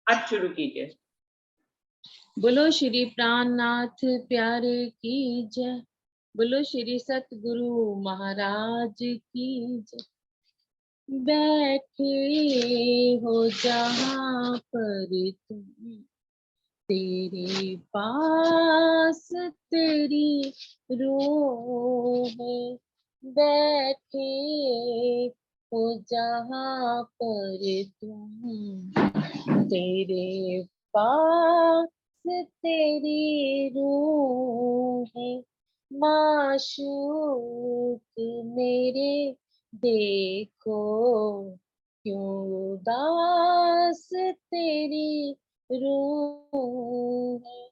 अब शुरू कीजिए। बोलो श्री प्राणनाथ प्यारे की जय। बोलो श्री सतगुरु महाराज की जय। बैठे हो जहाँ पर तुम, तेरे पास तेरी रूह है। बैठे हो जहाँ पर तुम, तेरे पास तेरी रूह है। माशूक मेरे देखो, क्यों उदास तेरी रूह है।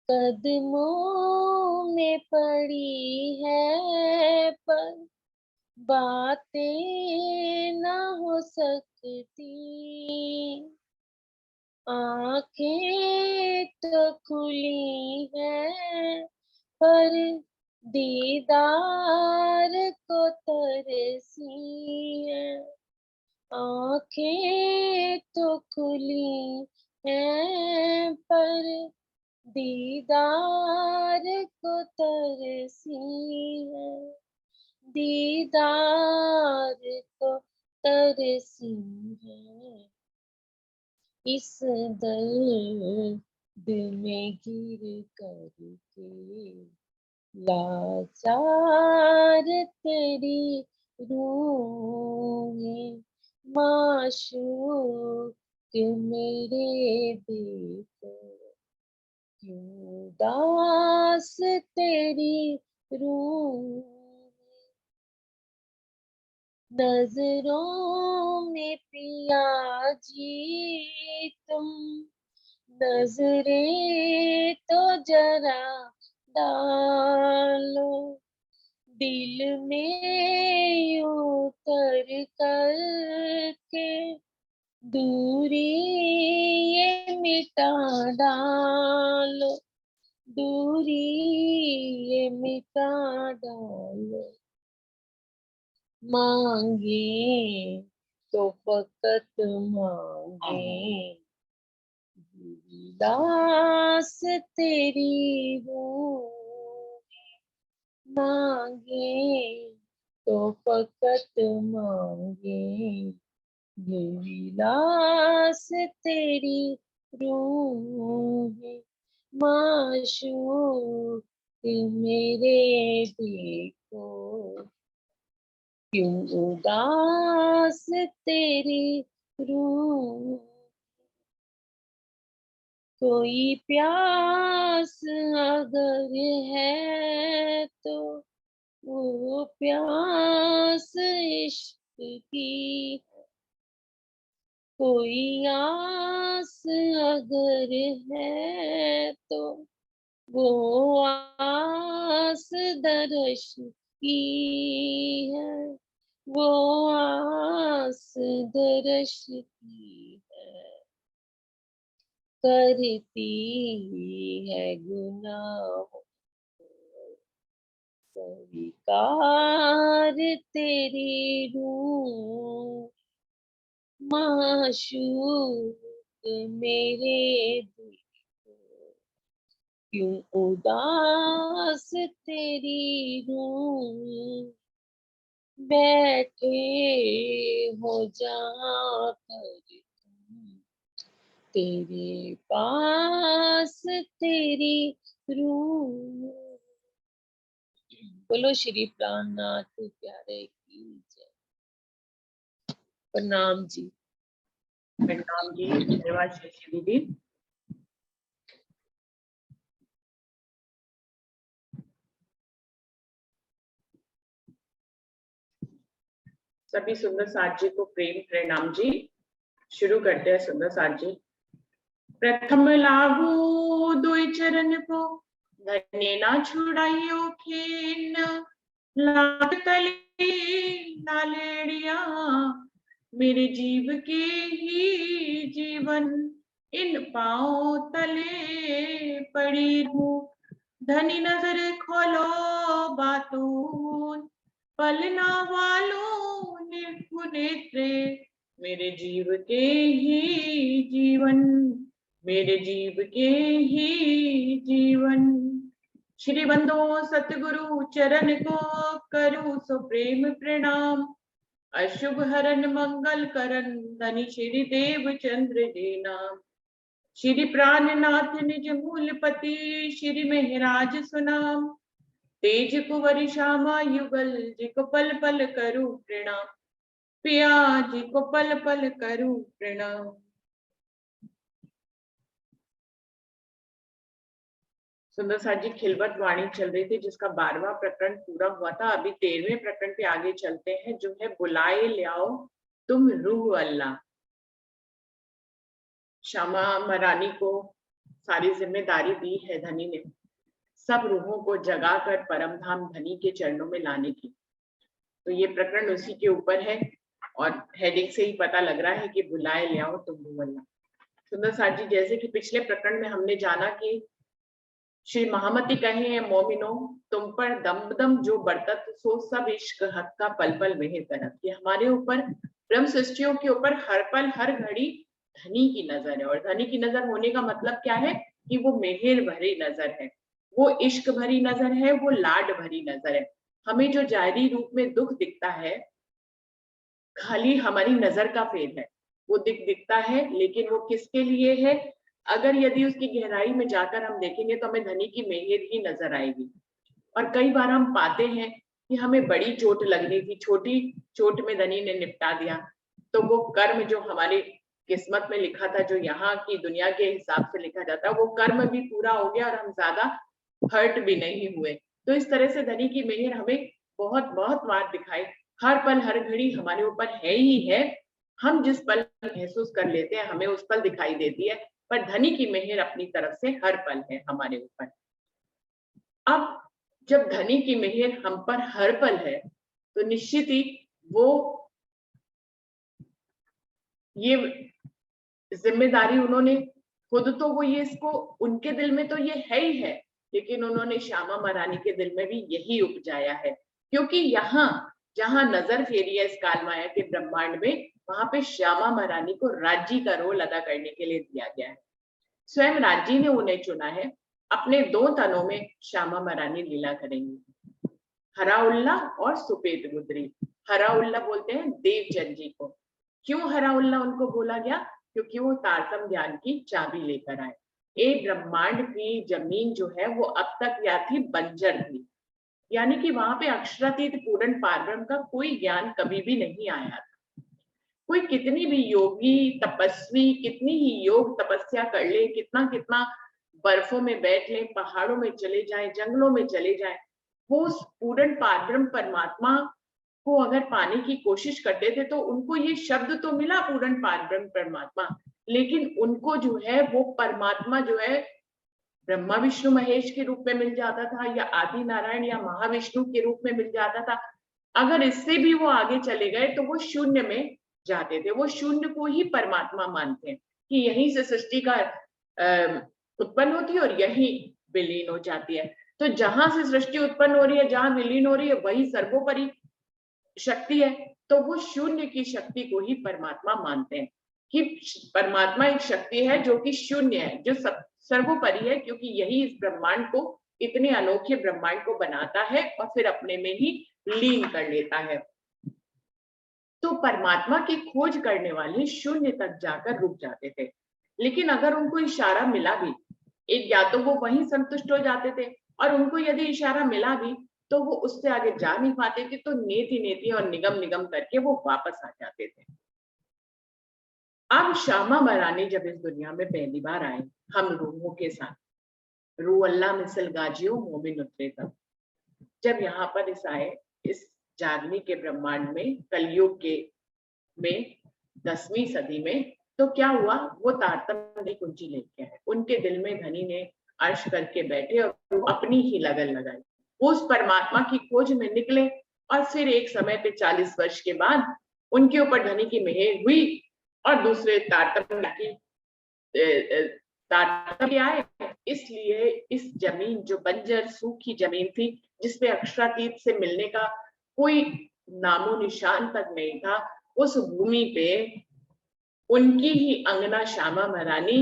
कदमों में पड़ी है पर बातें ना हो सकती। आंखें तो खुली है पर दीदार को तरसी है। आंखें तो खुली है पर दीदार को तरसी है। दीदार को तरसी है। इस दर्द में गिर करके लाचार तेरी रूह है। माशूक मेरे देखो, क्यों उदास तेरी रूह। नजरों में पिया जी तुम, नजरें तो जरा डालो। दिल में यूं कर के दूरी ये मिटा डालो। दूरी ये मिटा डालो। मांगे तो फकत मांगे, दास तेरी रूह। मांगे तो फकत मांगे, विलास तेरी रूह। माशूक मेरे देखो, क्यों उदास तेरी रूह। कोई प्यास अगर है तो वो प्यास इश्क की। कोई आस अगर है तो वो आस दर्श की है। वो आस दर्श की है। करती है गुनाह स्वीकार तेरी रूह। माशूक मेरे देखो, क्यों उदास तेरी रूह। बैठे हो जहाँ पर तुम, तेरे पास तेरी रूह। बोलो श्री प्राणनाथ प्यारे की जय। प्रणाम जी। प्रणाम जी, धन्यवाद शशि दीदी। सभी सुंदर साथ जी को प्रेम प्रणाम जी। शुरू करते हैं सुंदर साथ जी। प्रथम लागू दुई चरण को, धने ना छुड़ाइयो खीन। लाग तले लालेड़िया, मेरे जीव के ही जीवन इन पाँव तले पड़ी हूँ। धनी नजर खोलो बातों, पलना वालों निर्भु नेत्रे, मेरे जीव के ही जीवन, मेरे जीव के ही जीवन। श्री बंदो सतगुरु चरण को करूं सो प्रेम प्रणाम। अशुभ हरन मंगल करन धनी श्री देव चंद्र जी नाम। श्री प्राणनाथ निज मूलपति श्री मेहराज सुनाम। तेज कुंवर श्यामा युगल जी को पल पल करूं प्रणाम। पिया जी को पल पल करूं प्रणाम। सुंदर साथ जी खिलवत वाणी चल रही थी जिसका 12वां प्रकरण पूरा हुआ था। अभी 13वें प्रकरण पे आगे चलते हैं जो है बुलाए लाओ तुम रूह अल्लाह। श्यामा महारानी को सारी जिम्मेदारी दी है धनी ने सब रूहों को जगाकर परम धाम धनी के चरणों में लाने की। तो ये प्रकरण उसी के ऊपर है और हेडिंग से ही पता लग रहा है कि बुलाए ले आओ तुम रूह अल्लाह। सुंदर साथ जी जैसे कि पिछले प्रकरण में हमने जाना कि श्री महामती कहे हैं मोमिनो तुम पर दम दम जो बरतत सो सब इश्क हक का पल पल मेहर करत। कि हमारे ऊपर ब्रह्म सृष्टियों के ऊपर हर पल हर घड़ी धनी की नजर है। और धनी की नजर होने का मतलब क्या है कि वो मेहर भरी नजर है, वो इश्क भरी नजर है, वो लाड भरी नजर है। हमें जो जाहिरी रूप में दुख दिखता है खाली हमारी नजर का फेर है, वो दिखता है लेकिन वो किसके लिए है। अगर यदि उसकी गहराई में जाकर हम देखेंगे तो हमें धनी की मेहर ही नजर आएगी। और कई बार हम पाते हैं कि हमें बड़ी चोट लगनी थी, छोटी चोट में धनी ने निपटा दिया। तो वो कर्म जो हमारी किस्मत में लिखा था, जो यहाँ की दुनिया के हिसाब से लिखा जाता है, वो कर्म भी पूरा हो गया और हम ज्यादा हर्ट भी नहीं हुए। तो इस तरह से धनी की मेहर हमें बहुत बहुत बार दिखाई हर पल हर घड़ी हमारे ऊपर है ही है। हम जिस पल महसूस कर लेते हैं हमें उस पल दिखाई देती है, पर धनी की मेहर अपनी तरफ से हर पल है हमारे ऊपर। अब जब धनी की मेहर हम पर हर पल है तो निश्चित ही वो ये जिम्मेदारी उन्होंने खुद तो वो ये इसको उनके दिल में तो ये है ही है, लेकिन उन्होंने श्यामा महारानी के दिल में भी यही उपजाया है। क्योंकि यहाँ जहां नजर फेरी है इस काल माया के ब्रह्मांड में, वहां पे श्यामा महारानी को राज्य का रोल अदा करने के लिए दिया गया है। स्वयं राज्य ने उन्हें चुना है। अपने 2 तनों में श्यामा महारानी लीला करेंगी, हराउल्ला और सुपेद गुदरी। हराउल्ला बोलते हैं देवचंद जी को। क्यों हराउल्ला उनको बोला गया? क्योंकि वो तारतम ज्ञान की चाबी लेकर आए। एक ब्रह्मांड की जमीन जो है वो अब तक या थी बंजर थी, यानी कि वहां पे अक्षरातीत पूर्ण पारब्रह्म का कोई ज्ञान कभी भी नहीं आया था। कोई कितनी भी योगी तपस्वी कितनी ही योग तपस्या कर ले, कितना कितना बर्फों में बैठ ले, पहाड़ों में चले जाए, जंगलों में चले जाए, वो उस पूर्ण पारब्रह्म परमात्मा को अगर पाने की कोशिश करते थे तो उनको ये शब्द तो मिला पूर्ण पारब्रह्म परमात्मा, लेकिन उनको जो है वो परमात्मा जो है ब्रह्मा विष्णु महेश के रूप में मिल जाता था, या आदि नारायण या महाविष्णु के रूप में मिल जाता था। अगर इससे भी वो आगे चले गए तो वो शून्य में जाते थे। वो शून्य को ही परमात्मा मानते हैं कि यहीं से सृष्टि का उत्पन्न होती है और यही विलीन हो जाती है। तो जहां से सृष्टि उत्पन्न हो रही है, जहां विलीन हो रही है, वही सर्वोपरि शक्ति है। तो वो शून्य की शक्ति को ही परमात्मा मानते हैं कि परमात्मा एक शक्ति है जो कि शून्य है, जो सर्वोपरि है, क्योंकि यही इस ब्रह्मांड को, इतने अनोखे ब्रह्मांड को बनाता है और फिर अपने में ही लीन कर लेता है। तो परमात्मा की खोज करने वाले शून्य तक जाकर रुक जाते थे। लेकिन अगर उनको इशारा मिला भी, एक या तो वो वहीं संतुष्ट हो जाते थे, और उनको यदि इशारा मिला भी तो वो उससे आगे जा नहीं पाते थे, तो नेति नेति और निगम निगम करके वो वापस आ जाते थे। अब श्यामा महारानी जब इस दुनिया में पहली बार आए हम रूहों के साथ, रूह अल्लाह मिसल गाजियो मोमिन उतरे तब, जब यहाँ पर इस आए इस जागनी के ब्रह्मांड में कलयुग के में 10वीं सदी में, तो क्या हुआ, वो तारतम्य की कुंजी लेके आए। उनके दिल में धनी ने अर्श करके बैठे और वो अपनी ही लगन लगाई, उस परमात्मा की खोज में निकले। और फिर एक समय पे 40 वर्ष के बाद उनके ऊपर धनी की मेहर हुई और दूसरे तारतम्य आए। इसलिए इस जमीन जो बंजर सूखी जमीन थी, जिसपे अक्षरातीत से मिलने का कोई नामो निशान तक नहीं था, उस भूमि पे उनकी ही अंगना श्यामा महारानी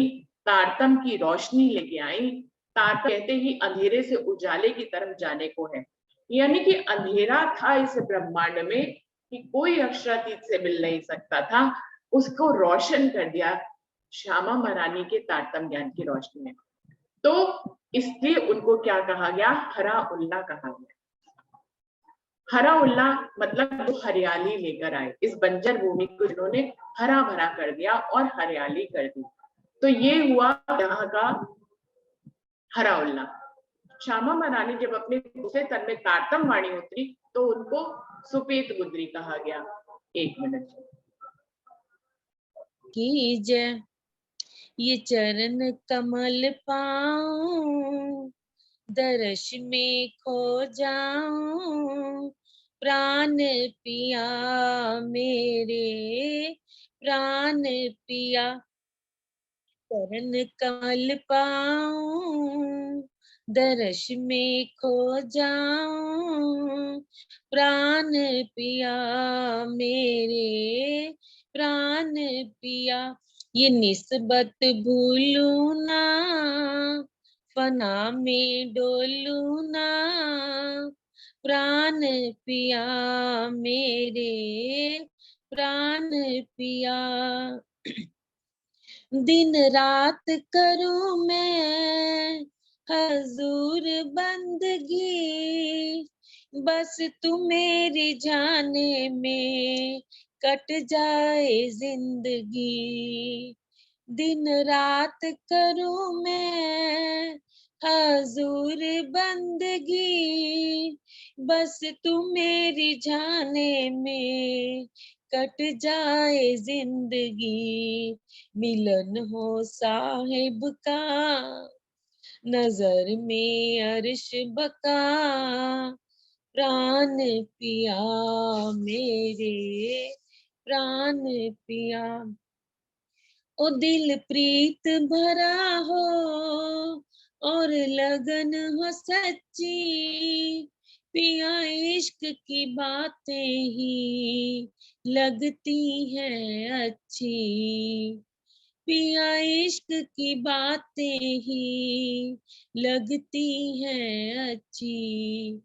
तारतम की रोशनी लेके आई। तारतम कहते ही अंधेरे से उजाले की तरफ जाने को है, यानी कि अंधेरा था इस ब्रह्मांड में कि कोई अक्षरातीत से मिल नहीं सकता था, उसको रोशन कर दिया श्यामा महारानी के तारतम ज्ञान की रोशनी ने। तो इसलिए उनको क्या कहा गया, हरा उल्ला कहा गया। हरा उल्ला मतलब वो हरियाली लेकर आए, इस बंजर भूमि को जिन्होंने हरा भरा कर दिया और हरियाली कर दी। तो ये हुआ यहाँ का हरा उल्ला। श्यामा महारानी जब अपने दूसरे तन में तारतम वाणी उतरी तो उनको सुपेत गुदरी कहा गया। 1 मिनट की जय। ये चरण कमल पाऊं, दर्श में खो जाऊं, प्राण पिया मेरे प्राण पिया। चरण कमल पाऊं, दर्श में खो जाऊं, प्राण पिया मेरे प्राण पिया। ये निस्बत भूलू ना, फना में डोलू ना, प्राण पिया मेरे प्राण पिया। दिन रात करूं मैं हजूर बंदगी, बस तू मेरी जाने में कट जाए जिंदगी। दिन रात करूं मैं हजूर बंदगी, बस तू मेरी जाने में कट जाए जिंदगी। मिलन हो साहिब का नजर में अर्श बका, प्राण पिया मेरे प्राण पिया। ओ दिल प्रीत भरा हो और लगन हो सच्ची, पिया इश्क की बातें ही लगती हैं अच्छी, पिया इश्क की बातें ही लगती हैं अच्छी।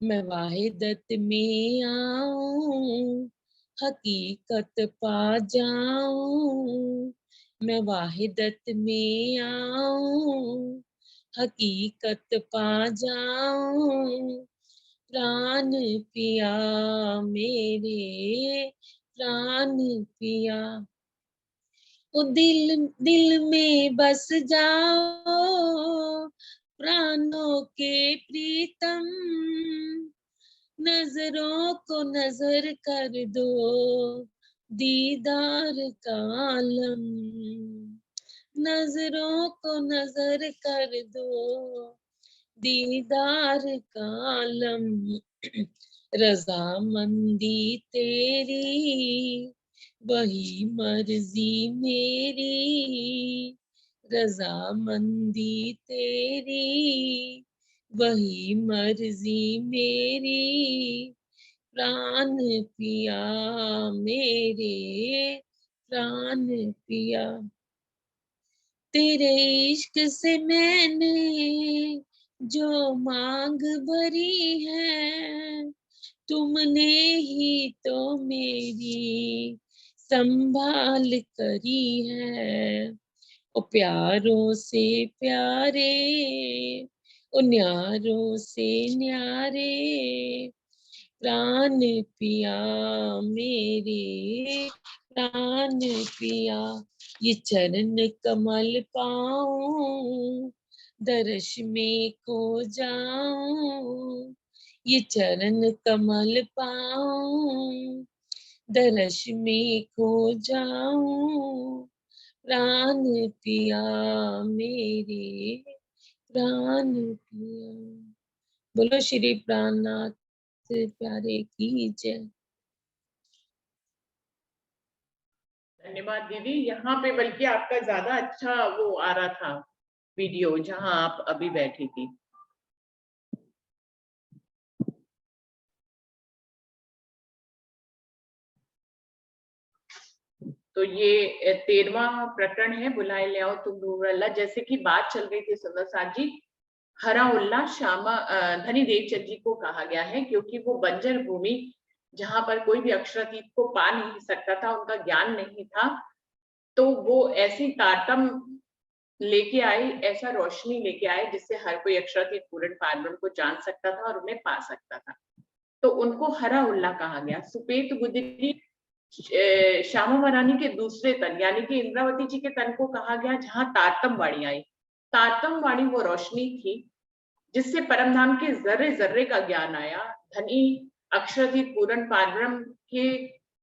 मैं वाहिदत में आऊं, हकीकत पा जाऊं, मैं वाहिदत में आऊं, हकीकत पा जाऊं, प्राण पिया मेरे प्राण पिया। ओ दिल में बस जाओ प्राणों के प्रीतम, नजरों को नजर कर दो दीदार का आलम, नजरों को नजर कर दो दीदार का आलम। रजामंदी तेरी वही मर्जी मेरी, रजामंदी तेरी वही मर्जी मेरी, प्राण पिया मेरे प्राण पिया। तेरे इश्क से मैंने जो मांग भरी है, तुमने ही तो मेरी संभाल करी है। ओ प्यारों से प्यारे, ओ न्यारों से न्यारे, प्राण पिया मेरे प्राण पिया। ये चरण कमल पाऊं, दर्श में खो जाऊं, ये चरण कमल पाऊं, दर्श में खो जाऊं, प्राण पिया मेरे प्राण पिया। बोलो श्री प्राणनाथ प्यारे की जय। धन्यवाद दीदी। यहाँ पे बल्कि आपका ज्यादा अच्छा वो आ रहा था वीडियो, जहाँ आप अभी बैठी थी। तो ये 13वां प्रकरण है, बुलाए ले आओ तुम रूह अल्लाह। जैसे कि बात चल रही थी सुंदर साथ जी, हरा उल्ला श्यामा धनी देवचंद जी को कहा गया है, क्योंकि वो बंजर भूमि जहां पर कोई भी अक्षरातीत को पा नहीं सकता था, उनका ज्ञान नहीं था, तो वो ऐसी तारतम लेके आए, ऐसा रोशनी लेके आए जिससे हर कोई अक्षरातीत पूर्ण पारब्रह्म को जान सकता था और उन्हें पा सकता था। तो उनको हरा उल्ला कहा गया। सुपेत गुदरी श्यामा महारानी के दूसरे तन यानी कि इंद्रावती जी के तन को कहा गया जहां तारतम वाणी आई। तारतम वाणी वो रोशनी थी जिससे परमधाम के जर्रे जर्रे का ज्ञान आया, धनी अक्षरातीत पूर्ण पारब्रह्म के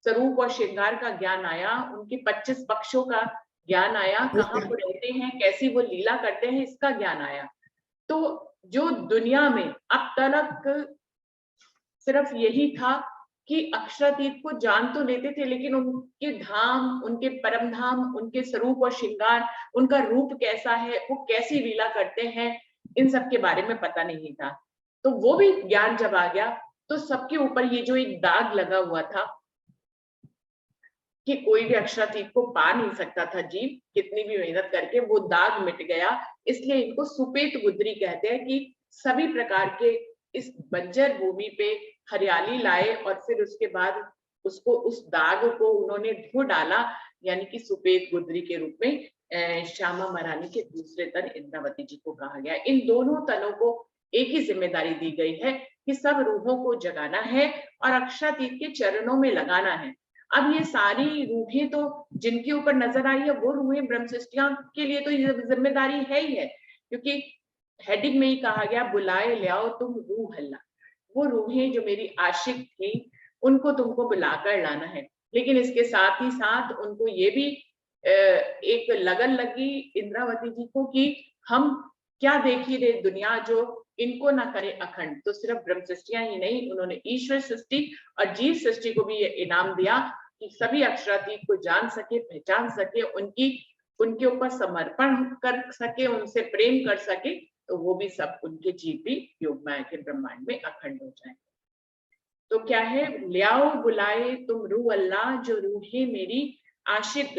स्वरूप और श्रृंगार का ज्ञान आया, उनके 25 पक्षों का ज्ञान आया, कहाँ वो रहते हैं, कैसी वो लीला करते हैं, इसका ज्ञान आया। तो जो दुनिया में अब तक सिर्फ यही था कि अक्षरातीत को जान तो लेते थे, लेकिन उनके धाम, उनके परम धाम, उनके स्वरूप और श्रृंगार, उनका रूप कैसा है, वो कैसी लीला करते हैं, इन सब के बारे में पता नहीं था। तो वो भी ज्ञान जब आ गया तो सबके ऊपर ये जो एक दाग लगा हुआ था कि कोई भी अक्षरातीत को पा नहीं सकता था जीव, कितनी भी मेहनत करके, वो दाग मिट गया। इसलिए इनको सुपेत गुदरी कहते हैं कि सभी प्रकार के इस बंजर भूमि पे हरियाली लाए और फिर उसके बाद उसको, उस दाग को उन्होंने धो डाला, यानी कि सुपेत गुदरी के रूप में श्यामा महारानी के दूसरे तन इंद्रावती जी को कहा गया। इन दोनों तनों को एक ही जिम्मेदारी दी गई है कि सब रूहों को जगाना है और अक्षरातीत के चरणों में लगाना है। अब ये सारी रूहें तो जिनके ऊपर नजर आई है वो रूहें ब्रह्म सृष्टियां के लिए तो ये जिम्मेदारी है ही है, क्योंकि हेडिंग में ही कहा गया बुलाए ले आओ तुम रूह अल्लाह। वो रूहें जो मेरी आशिक थी उनको तुमको बुलाकर लाना है। लेकिन इसके साथ ही साथ उनको ये भी एक लगन लगी इंद्रावती जी को कि हम क्या देख ही रहे दुनिया जो इनको ना करे अखंड। तो सिर्फ ब्रह्म सृष्टियां ही नहीं, उन्होंने ईश्वर सृष्टि और जीव सृष्टि को भी ये इनाम दिया कि सभी अक्षरातीत को जान सके, पहचान सके, उनके ऊपर समर्पण कर सके, उनसे प्रेम कर सके, तो वो भी सब उनके जीव भी योग माया के ब्रह्मांड में अखंड हो जाए। तो क्या है, लियाओ बुलाए तुम रूह अल्लाह, जो रूहे मेरी आशिक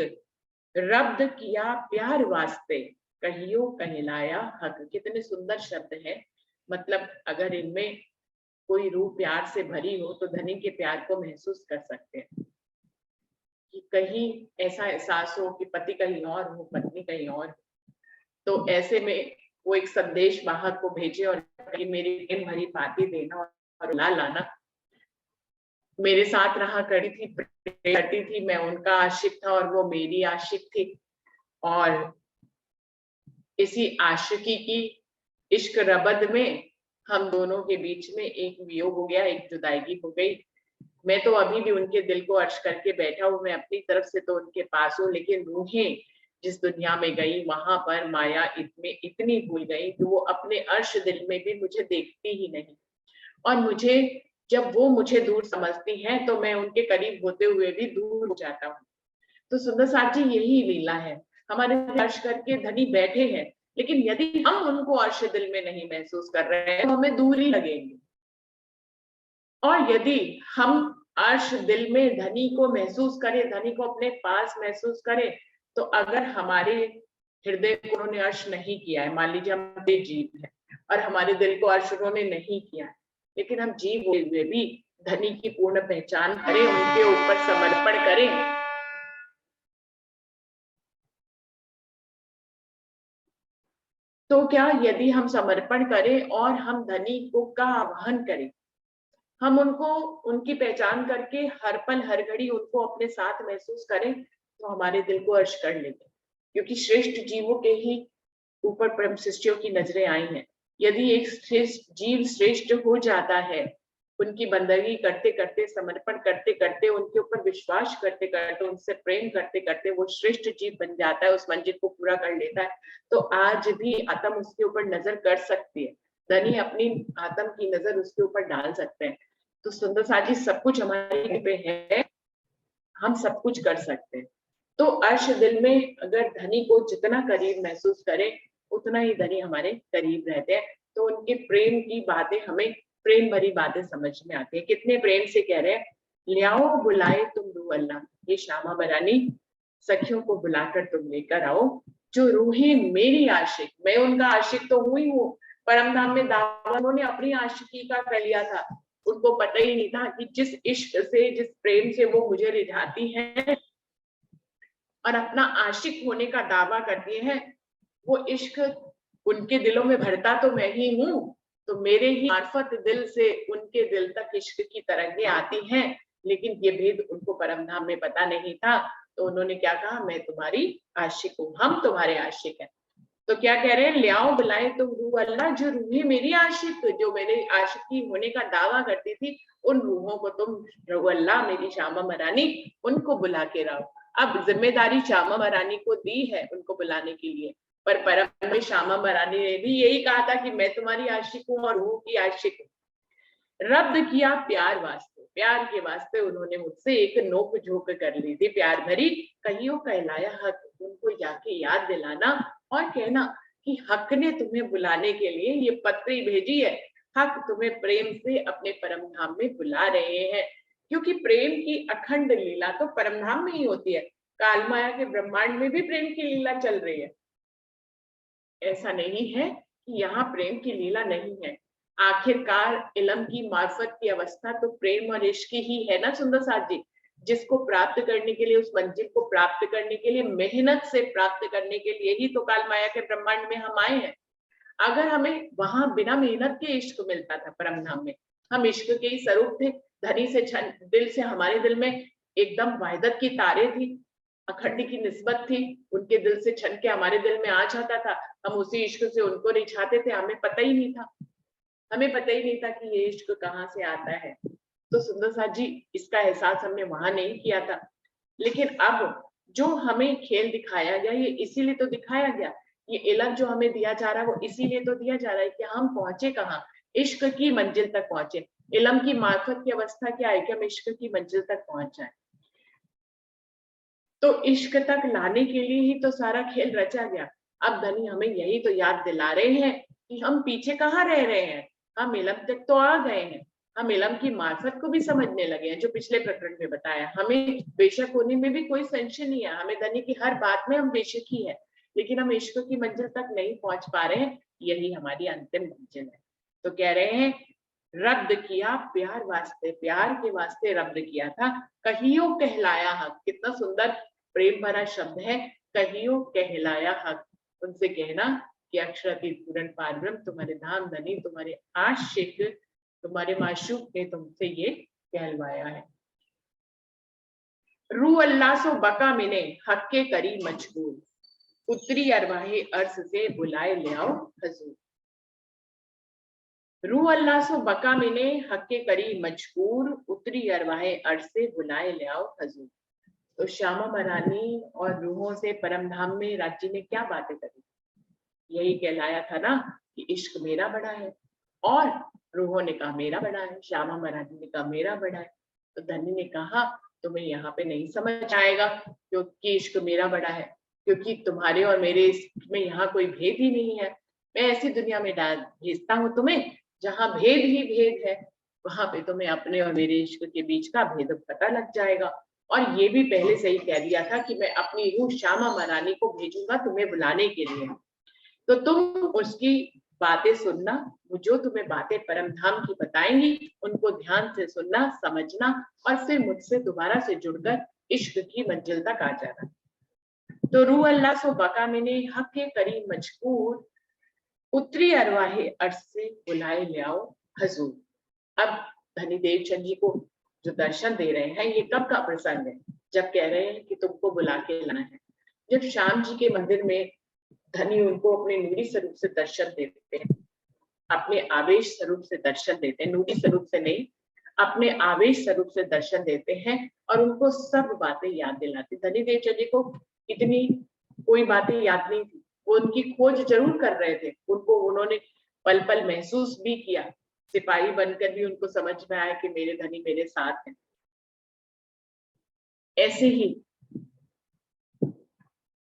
रब्द किया प्यार वास्ते, कहियो कहलाया हक। कितने सुंदर शब्द है। मतलब अगर इनमें कोई रूह प्यार से भरी हो तो धनी के प्यार को महसूस कर सकते हैं कि कहीं ऐसा एहसास हो कि पति कहीं और हो, पत्नी कहीं और। तो ऐसे में वो एक संदेश वाहक को भेजे और कहीं मेरी प्रेम भरी बातें देना और ला लाना, मेरे साथ रहा करती थी, मैं उनका आशिक था और वो मेरी आशिक थी। और इसी आशिकी की इश्क रबद में हम दोनों के बीच में एक वियोग हो गया, एक जुदाई हो गई। मैं तो अभी भी उनके दिल को अर्श करके बैठा हूँ, मैं अपनी तरफ से तो उनके पास हूँ, लेकिन रूहें जिस दुनिया में गई वहां पर माया इतनी भूल गई कि वो अपने अर्श दिल में भी मुझे देखती ही नहीं। और मुझे, जब वो मुझे दूर समझती हैं तो मैं उनके करीब होते हुए भी दूर हो जाता हूँ। तो सुंदर साथ जी यही लीला है। हमारे अर्श करके धनी बैठे हैं, लेकिन यदि हम उनको अर्श दिल में नहीं महसूस कर रहे हैं तो हमें दूर ही लगेंगे। और यदि हम अर्श दिल में धनी को महसूस करें, धनी को अपने पास महसूस करें, तो अगर हमारे हृदय को उन्होंने अर्श नहीं किया है, मान लीजिए हम जीव है और हमारे दिल को अर्श उन्होंने नहीं किया है, लेकिन हम जीव हुए भी धनी की पूर्ण पहचान करें, उनके ऊपर समर्पण करें, तो क्या यदि हम समर्पण करें और हम धनी को का आह्वान करें, हम उनको उनकी पहचान करके हर पल हर घड़ी उनको अपने साथ महसूस करें, तो हमारे दिल को अर्श कर लेंगे। क्योंकि श्रेष्ठ जीवों के ही ऊपर परम सृष्टियों की नजरें आई हैं। यदि एक श्रेष्ठ जीव श्रेष्ठ हो जाता है, उनकी बंदगी करते करते, समर्पण करते करते, उनके ऊपर विश्वास करते करते, उनसे प्रेम करते करते वो श्रेष्ठ जीव बन जाता है, उस मंजिल को पूरा कर लेता है, तो आज भी आत्म उसके ऊपर नजर कर सकती है, धनी अपनी आत्म की नजर उसके ऊपर डाल सकते हैं। तो सुंदर साजी सब कुछ हमारे पे है, हम सब कुछ कर सकते हैं। तो अर्श दिल में अगर धनी को जितना करीब महसूस करें, उतना ही धनी हमारे करीब रहते हैं। तो उनके प्रेम की बातें, हमें प्रेम भरी बातें समझ में आती है। कितने प्रेम से कह रहे हैं, लियाओ बुलाए तुम रूह अल्लाह। ये श्यामा महारानी सखियों को बुलाकर तुम लेकर आओ, जो रूहें मेरी आशिक, मैं उनका आशिक तो हुई हूँ, परम धाम में दावा उन्होंने अपनी आशिकी का कर लिया था। उनको पता ही नहीं था कि जिस इश्क से, जिस प्रेम से वो मुझे रिझाती है और अपना आशिक होने का दावा करती है, वो इश्क उनके दिलों में भरता तो मैं ही हूँ। तो मेरे ही मार्फत दिल से उनके दिल तक इश्क की तरंगें आती हैं, लेकिन ये भेद उनको परम धाम में पता नहीं था। तो उन्होंने क्या कहा, मैं तुम्हारी आशिक हूँ, हम तुम्हारे आशिक हैं। तो क्या कह रहे हैं, ले आओ बुलाए तुम रूह अल्लाह, जो रूहें मेरी आशिक, जो मेरे आशिकी होने का दावा करती थी, उन रूहों को तुम रूह अल्लाह मेरी श्यामा महारानी, उनको बुला के लाओ। अब जिम्मेदारी श्यामा महारानी को दी है उनको बुलाने के लिए, पर परम में श्यामा महारानी ने भी यही कहा था कि मैं तुम्हारी आशिक हूँ और रूह की आशिक हूँ। रब्द किया प्यार वास्ते, प्यार के वास्ते उन्होंने मुझसे एक नोक झोंक कर ली थी प्यार भरी, कहियो कहलाया हक, उनको जाके याद दिलाना और कहना कि हक ने तुम्हें बुलाने के लिए ये पत्री भेजी है, हक तुम्हें प्रेम से अपने परम धाम में बुला रहे हैं। क्योंकि प्रेम की अखंड लीला तो परम धाम में ही होती है, कालमाया के ब्रह्मांड में भी प्रेम की लीला चल रही है। ऐसा नहीं है कि यहाँ प्रेम की लीला नहीं है। आखिरकार इल्म की मार्फत की अवस्था तो प्रेम और इश्क ही है ना सुंदर साथ जी, जिसको प्राप्त करने के लिए, उस मंजिल को प्राप्त करने के लिए, मेहनत से प्राप्त करने के लिए ही तो काल माया के ब्रह्मांड में हम आए हैं। अगर हमें वहां बिना मेहनत के इश्क मिलता था परम धाम में, हम इश्क के ही स्वरूप थे, धनी से छन दिल से, हमारे दिल में एकदम वाहिदत की तारे थी, अखंड की निस्बत थी, उनके दिल से छन के हमारे दिल में आ जाता था, हम उसी इश्क से उनको रिझाते थे, हमें पता ही नहीं था, हमें पता ही नहीं था कि ये इश्क कहाँ से आता है। तो सुंदर साथ जी, इसका एहसास हमने वहां नहीं किया था, लेकिन अब जो हमें खेल दिखाया गया, ये इसीलिए तो दिखाया गया, ये इल्म जो हमें दिया जा रहा है वो इसीलिए तो दिया जा रहा है कि हम पहुंचे कहाँ, इश्क की मंजिल तक पहुंचे। इल्म की मार्फत की अवस्था क्या है कि हम इश्क की मंजिल तक पहुंच जाए। तो इश्क तक लाने के लिए ही तो सारा खेल रचा गया। अब धनी हमें यही तो याद दिला रहे हैं कि हम पीछे कहाँ रह रहे हैं, हम इल्म तक तो आ गए हैं, हम इल्म की मार्फत को भी समझने लगे हैं, जो पिछले प्रकरण में बताया। हमें बेशक होने में भी कोई संशय नहीं है, हमें धनी की हर बात में हम बेशक ही है, लेकिन हम इश्क की मंजिल तक नहीं पहुंच पा रहे हैं, यही हमारी अंतिम मंजिल है। तो कह रहे हैं, रब्द किया प्यार वास्ते, प्यार के वास्ते रब्द किया था, कहियो कहलाया हक, कितना सुंदर प्रेम भरा शब्द है, कहियो कहलाया हक। उनसे कहना कि अक्षरातीत पूर्ण पारब्रह्म, तुम्हारे धाम धनी, तुम्हारे आशिक, तुम्हारे माशूक ने तुमसे ये कहलवाया है। रू अल्लाह सो बका मिने हक्के करी मजबूर, उतरी अरवाहे अर्श से बुलाए ले आओ हजूर। रू अल्लाह सो बका मिने हक्के करी मजबूर, उतरी अरवाहे अर्श से बुलाए ले आओ हजूर। तो श्यामा महारानी और रूहों से परम धाम में राज्य ने क्या बातें करी, यही कहलाया था ना कि इश्क मेरा बड़ा है, और रूहों ने कहा मेरा बड़ा है, श्यामा महारानी ने कहा मेरा बड़ा है। तो धनी ने कहा तुम्हें यहाँ पे नहीं समझ आएगा क्योंकि इश्क मेरा बड़ा है, क्योंकि तुम्हारे और मेरे इश्क में यहाँ कोई भेद ही नहीं है। मैं ऐसी दुनिया में डाल भेजता हूँ तुम्हें जहाँ भेद ही भेद है, वहां पे तुम्हें अपने और मेरे इश्क के बीच का भेद पता लग जाएगा। और ये भी पहले से ही कह दिया था कि मैं अपनी रूह श्यामा महारानी को भेजूंगा तुम्हें बुलाने के लिए, तो तुम उसकी बातें सुनना, जो तुम्हें बातें परम धाम की बताएंगी उनको ध्यान से सुनना, समझना, और फिर मुझसे दोबारा से जुड़कर इश्क की मंजिल तक आ जाना। तो रूह अल्लाह सो बका मैंने हक के करी मजबूर, उतरी अरवाहे अर्श से बुलाए ले आओ हजूर। अब धनी देव चंद जी को जो दर्शन दे रहे हैं, ये कब का प्रसंग है, जब कह रहे हैं कि तुमको बुला के लाना है। जब श्याम जी के मंदिर में धनी उनको अपने नूरी स्वरूप से दर्शन देते हैं, अपने आवेश स्वरूप से दर्शन देते हैं, नूरी स्वरूप से नहीं, अपने आवेश स्वरूप से दर्शन देते हैं, और उनको सब बातें याद दिलाती। धनी देव चंद जी को इतनी कोई बातें याद नहीं थी, वो उनकी खोज जरूर कर रहे थे, उनको उन्होंने पल पल महसूस भी किया, सिपाही बनकर भी उनको समझ में आया कि मेरे धनी मेरे साथ हैं। ऐसे ही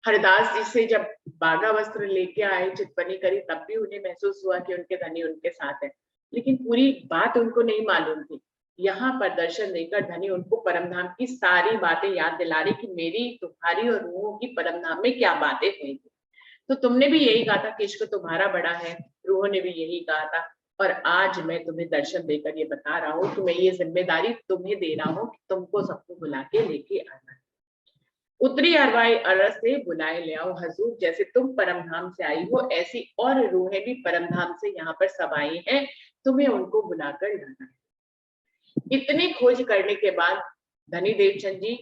हरदास जी से जब बागा वस्त्र लेके आए, चितपनी करी, तब भी उन्हें महसूस हुआ कि उनके धनी उनके साथ है, लेकिन पूरी बात उनको नहीं मालूम थी। यहाँ पर दर्शन देकर धनी उनको परमधाम की सारी बातें याद दिला रही कि मेरी तुम्हारी और रूहों की परमधाम में क्या बातें हुई थी। तो तुमने भी यही कहा था कि इश्क तुम्हारा बड़ा है, रूहों ने भी यही कहा था, और आज मैं तुम्हें दर्शन देकर ये बता रहा हूँ, तुम्हें ये जिम्मेदारी तुम्हें दे रहा हूँ कि तुमको सबको बुला के लेके आना है। उत्तरी अरवाई अरस से बुलाए ले आओ हजूर, जैसे तुम परमधाम से आई हो ऐसी और रूहें भी परमधाम से यहाँ पर सब आई हैं, तुम्हें उनको बुलाकर लाना है। इतनी खोज करने के बाद धनी देवचंद जी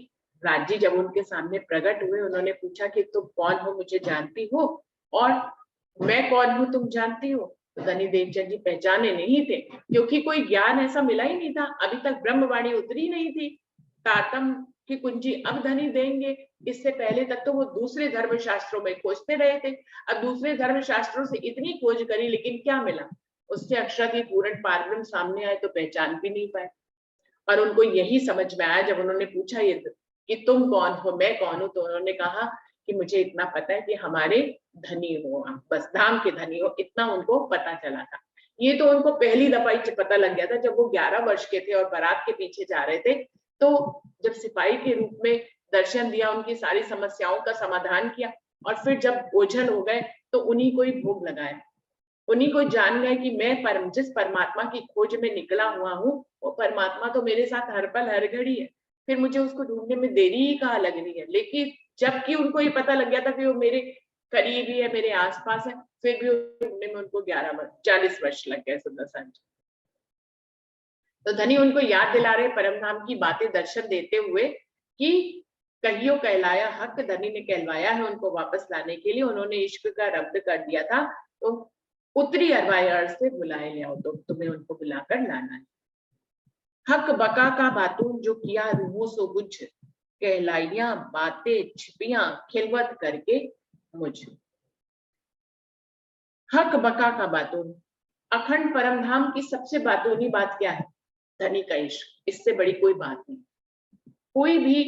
राजी जब उनके सामने प्रकट हुए, उन्होंने पूछा कि तुम कौन हो, मुझे जानती हो, और मैं कौन हूँ तुम जानती हो? तो धनी देवचंद जी पहचाने नहीं थे, क्योंकि कोई ज्ञान ऐसा मिला ही नहीं था, अभी तक ब्रह्मवाणी उतरी नहीं थी। तातम की कुंजी अब धनी देंगे, इससे पहले तक तो वो दूसरे धर्म शास्त्रों में खोजते रहे थे। अब दूसरे धर्म शास्त्रों से इतनी खोज करी, लेकिन क्या मिला? उससे अक्षर की पूर्ण पारब्रह्म सामने आए तो पहचान भी नहीं पाए। और उनको यही समझ में आया जब उन्होंने पूछा ये कि तुम कौन हो, मैं कौन हूं, तो उन्होंने कहा कि मुझे इतना पता है कि हमारे धनी हो आप, बस धाम के धनी हो, इतना उनको पता चला था। ये तो उनको पहली दफा ही पता लग गया था जब वो 11 वर्ष के थे और बारात के पीछे जा रहे थे। तो जब सिपाही के रूप में दर्शन दिया, उनकी सारी समस्याओं का समाधान किया, और फिर जब ओझल हो गए तो उन्हीं को ही भोग लगाया, उन्हीं को जान गए कि मैं जिस परमात्मा की खोज में निकला हुआ हूँ, वो परमात्मा तो मेरे साथ हर पल हर घड़ी है, फिर मुझे उसको ढूंढने में देरी ही कहाँ लग रही है। लेकिन जबकि उनको ये पता लग गया था कि वो मेरे करीब ही है, मेरे आसपास है, फिर भी ढूंढने में उनको 40 वर्ष लग गए। सुंदर जी तो धनी उनको याद दिला रहे परमधाम की बातें दर्शन देते हुए कि कहियो कहलाया हक, धनी ने कहलवाया है उनको वापस लाने के लिए, उन्होंने इश्क का रब्द कर दिया था, तो उत्तरी अरवाई अर्ज से बुलाए ले आओ, तो तुम्हें उनको बुलाकर लाना है। हक बका का बातून जो किया रूहों सो बुझ, कहलाइया बातें छिपियां खिलवत करके मुझ। हक बका का बातून, अखंड परमधाम की सबसे बातूनी बात क्या है? धनी का इश्क, इससे बड़ी कोई बात नहीं। कोई भी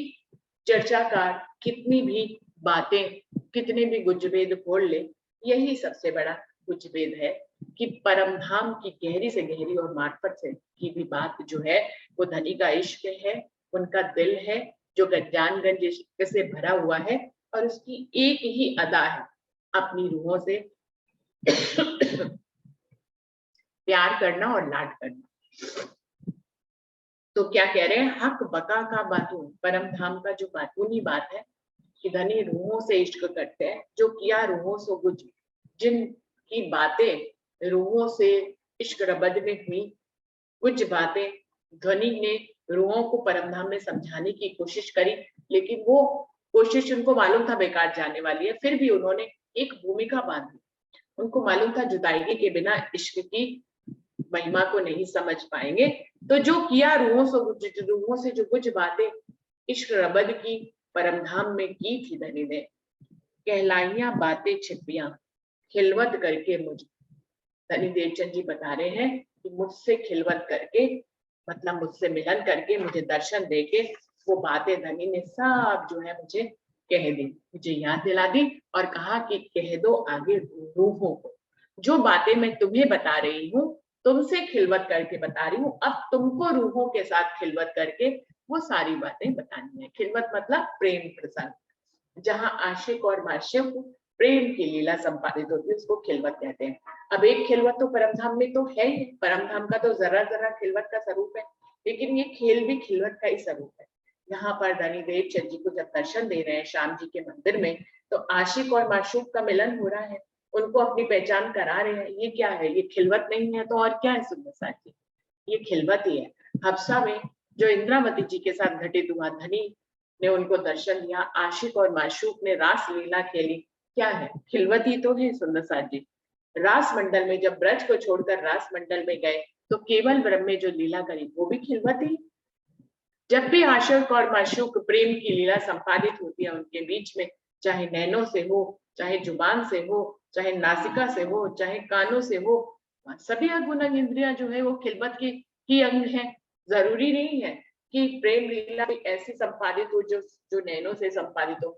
चर्चाकार कितनी भी बातें, कितने भी गुजवेद खोल ले, यही सबसे बड़ा गुजवेद है कि परमधाम की गहरी से गहरी और मार्फत से की भी बात जो है वो धनी का इश्क है, उनका दिल है जो गंजानगंज इश्क से भरा हुआ है, और उसकी एक ही अदा है अपनी रूहों से प्यार करना और लाड करना। तो क्या कह रहे हैं? हक बका का बातून, परम धाम का जो बातूनी बात है कि धनी रूहों से इश्क करते हैं, जो किया रूहों से गुज, जिनकी बातें रूहों से इश्क रबद में हुई, कुछ बातें ध्वनि ने रूहों को परमधाम में समझाने की कोशिश करी, लेकिन वो कोशिश उनको मालूम था बेकार जाने वाली है, फिर भी उन्होंने एक भूमिका बांधी। उनको मालूम था जुदाई के बिना इश्क की महिमा को नहीं समझ पाएंगे, तो जो किया रूहों से जो कुछ बातें इश्क रबद की परमधाम में की थी धनी ने, कहलाइया बातें छिपियां खिलवत करके मुझ। धनी देवचंद जी बता रहे हैं कि मुझसे खिलवत करके, मतलब मुझसे मिलन करके, मुझे दर्शन देके वो बातें धनी ने सब जो है मुझे कह दी, मुझे याद दिला दी, और कहा कि कह दो आगे रूहों को, जो बातें मैं तुम्हें बता रही हूँ, तुमसे खिलवत करके बता रही हूँ, अब तुमको रूहों के साथ खिलवत करके वो सारी बातें बतानी है। खिलवत मतलब प्रेम प्रसंग, जहां आशिक और माशिक प्रेम की लीला संपादित होती है, उसको खिलवत कहते हैं। अब एक खिलवत तो परमधाम में तो है ही, परमधाम का तो जरा जरा खिलवत का स्वरूप है, लेकिन ये खेल भी खिलवत का ही स्वरूप है। यहाँ पर धनी देवचंद जी को जब दर्शन दे रहे हैं श्याम जी के मंदिर में, तो आशिक और माशूक का मिलन हो रहा है, उनको अपनी पहचान करा रहे हैं। ये क्या है? ये खिलवत नहीं है तो और क्या है सुंदर साथ जी? ये खिलवत ही है। हफ्सा में जो इंद्रावती जी के साथ घटित हुआ, धनी ने उनको दर्शन दिया, आशिक और माशूक ने रास लीला खेली, क्या है? खिलवत ही तो है सुंदर साथ जी। रास मंडल में जब ब्रज को छोड़कर रास मंडल में गए, तो केवल ब्रह्म में जो लीला करी वो भी खिलवत ही। जब भी आशिक और माशूक प्रेम की लीला संपादित होती है उनके बीच में, चाहे नैनों से हो, चाहे जुबान से हो, चाहे नासिका से हो, चाहे कानों से हो, सभी अगुण इंद्रियां जो है वो खिलवत की ही अंग है। जरूरी नहीं है कि प्रेम लीला भी ऐसी संपादित हो जो जो नैनों से संपादित हो।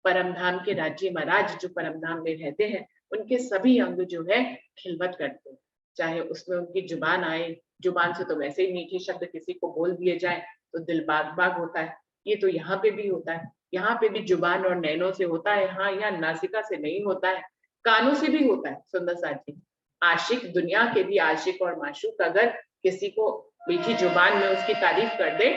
परमधाम के राज्य महाराज जो परमधाम में रहते हैं, उनके सभी अंग जो है खिलवत करते हैं। चाहे उसमें उनकी जुबान आए, जुबान से तो वैसे ही मीठे शब्द किसी को बोल दिए जाए तो दिल बाग बाग होता है। ये तो यहाँ पे भी होता है, यहाँ पे भी जुबान और नैनों से होता है। हाँ, यहाँ नासिका से नहीं होता है, कानों से भी होता है। सुंदर साथ जी, आशिक, दुनिया के भी आशिक और माशूक अगर किसी को मीठी जुबान में उसकी तारीफ कर दे,